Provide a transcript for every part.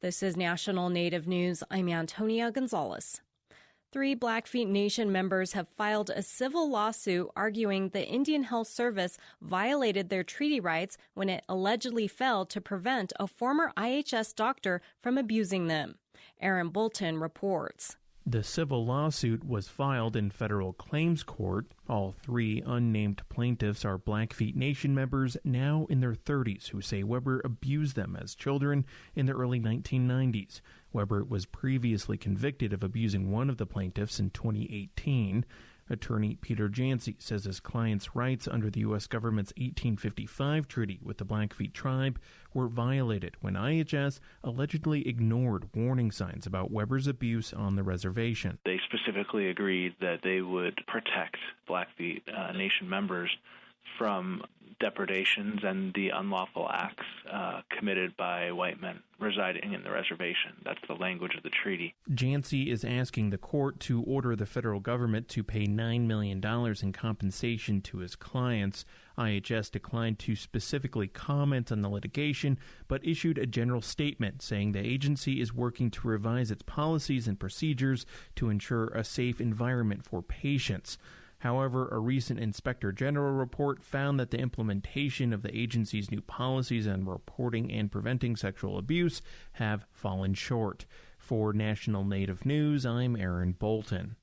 This is National Native News. I'm Antonia Gonzalez. 3 Blackfeet Nation members have filed a civil lawsuit arguing the Indian Health Service violated their treaty rights when it allegedly failed to prevent a former IHS doctor from abusing them. Aaron Bolton reports. The civil lawsuit was filed in federal claims court. All 3 unnamed plaintiffs are Blackfeet Nation members now in their 30s who say Weber abused them as children in the early 1990s. Weber was previously convicted of abusing one of the plaintiffs in 2018. Attorney Peter Jancy says his client's rights under the U.S. government's 1855 treaty with the Blackfeet tribe were violated when IHS allegedly ignored warning signs about Weber's abuse on the reservation. They specifically agreed that they would protect Blackfeet Nation members from depredations and the unlawful acts committed by white men residing in the reservation. That's the language of the treaty. Jancy is asking the court to order the federal government to pay $9 million in compensation to his clients. IHS declined to specifically comment on the litigation, but issued a general statement saying the agency is working to revise its policies and procedures to ensure a safe environment for patients. However, a recent Inspector General report found that the implementation of the agency's new policies on reporting and preventing sexual abuse have fallen short. For National Native News, I'm Aaron Bolton.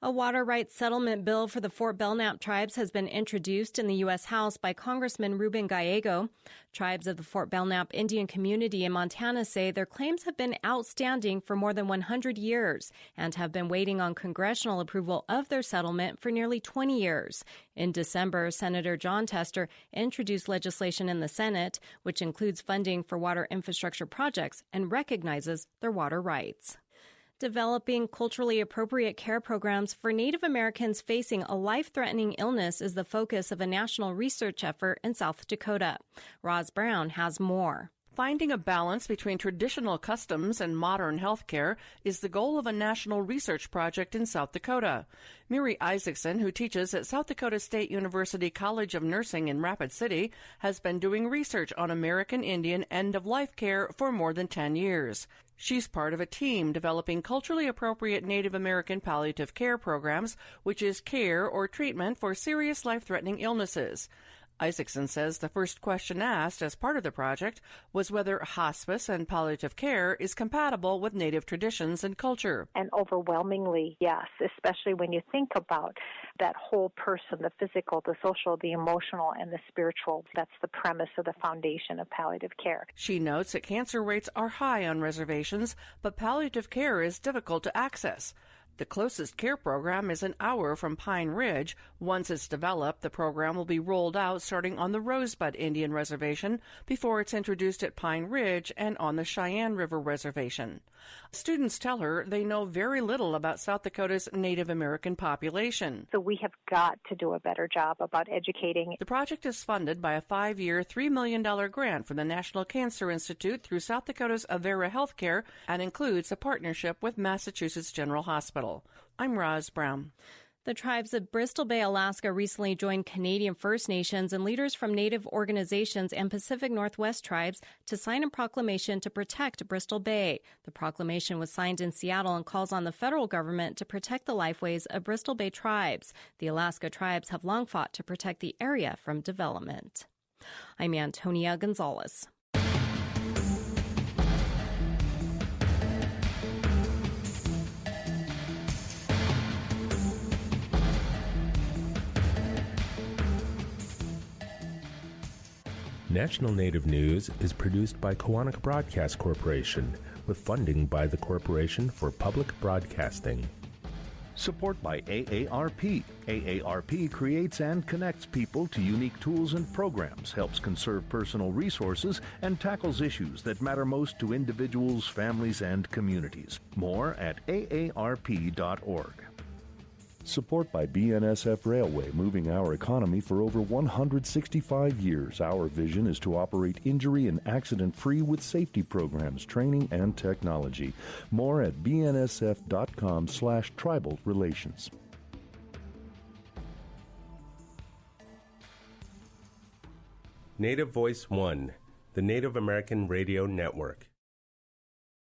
A water rights settlement bill for the Fort Belknap tribes has been introduced in the U.S. House by Congressman Ruben Gallego. Tribes of the Fort Belknap Indian Community in Montana say their claims have been outstanding for more than 100 years and have been waiting on congressional approval of their settlement for nearly 20 years. In December, Senator John Tester introduced legislation in the Senate, which includes funding for water infrastructure projects and recognizes their water rights. Developing culturally appropriate care programs for Native Americans facing a life-threatening illness is the focus of a national research effort in South Dakota. Roz Brown has more. Finding a balance between traditional customs and modern healthcare is the goal of a national research project in South Dakota. Miri Isaacson, who teaches at South Dakota State University College of Nursing in Rapid City, has been doing research on American Indian end-of-life care for more than 10 years. She's part of a team developing culturally appropriate Native American palliative care programs, which is care or treatment for serious life-threatening illnesses. Isaacson says the first question asked as part of the project was whether hospice and palliative care is compatible with Native traditions and culture. And overwhelmingly, yes, especially when you think about that whole person, the physical, the social, the emotional, and the spiritual. That's the premise of the foundation of palliative care. She notes that cancer rates are high on reservations, but palliative care is difficult to access. The closest care program is an hour from Pine Ridge. Once it's developed, the program will be rolled out starting on the Rosebud Indian Reservation before it's introduced at Pine Ridge and on the Cheyenne River Reservation. Students tell her they know very little about South Dakota's Native American population. So we have got to do a better job about educating. The project is funded by a 5-year, $3 million grant from the National Cancer Institute through South Dakota's Avera Healthcare and includes a partnership with Massachusetts General Hospital. I'm Roz Brown. The tribes of Bristol Bay, Alaska recently joined Canadian First Nations and leaders from Native organizations and Pacific Northwest tribes to sign a proclamation to protect Bristol Bay. The proclamation was signed in Seattle and calls on the federal government to protect the lifeways of Bristol Bay tribes. The Alaska tribes have long fought to protect the area from development. I'm Antonia Gonzalez. National Native News is produced by Koahnic Broadcast Corporation with funding by the Corporation for Public Broadcasting. Support by AARP. AARP creates and connects people to unique tools and programs, helps conserve personal resources, and tackles issues that matter most to individuals, families, and communities. More at aarp.org. Support by BNSF Railway, moving our economy for over 165 years. Our vision is to operate injury and accident-free with safety programs, training, and technology. More at bnsf.com/tribal relations. Native Voice One, the Native American Radio Network.